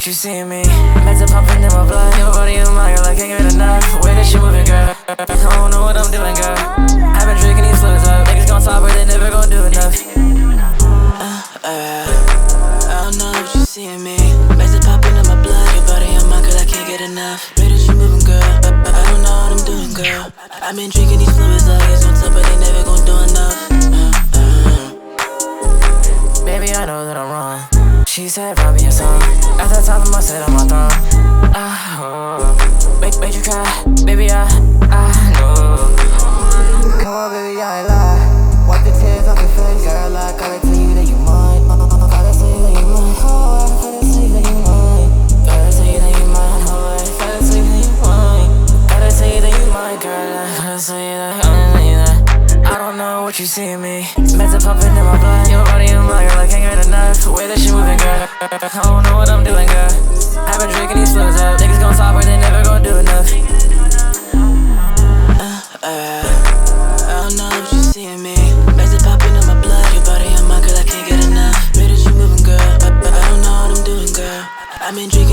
what you see in me. Meds are popping in my blood. Your body and my girl, I can't get enough. Way that shit moving, girl. I don't know what I'm doing, girl. I've been drinking these fluids up. Niggas gon' talk, but they never gon' do enough. I don't know what you see in me. Meds are popping in my blood. Your body and my girl, I can't get enough. Way that you moving, girl. I don't know what I'm doing, girl. I've been drinking these fluids up. Niggas gon' talk, but they never gon' do enough. Baby, I know that I'm wrong. She said, write me a song. At the top of my set on my throne. Make you cry, baby, I know. Come on, baby, I ain't lie. Wipe the tears off your face, girl, I gotta tell you that you mine. Gotta tell you that you mine, oh, I gotta tell you that you mine. Gotta tell you that you mine, oh, I gotta tell you that you mine. Gotta tell you that you mine, girl, I gotta tell you that, I don't know what you see in me. Meds are popping in my blood. Your body and my girl, I can't get enough. The way that she moving, girl. I don't know what I'm doing, girl. I've been drinking these fluids up. Niggas gon' talk, but they never gon' do enough. I don't know what you see in me. Meds are popping in my blood. Your body and my girl, I can't get enough. Way that you moving, girl. I don't know what I'm doing, girl. I've been drinking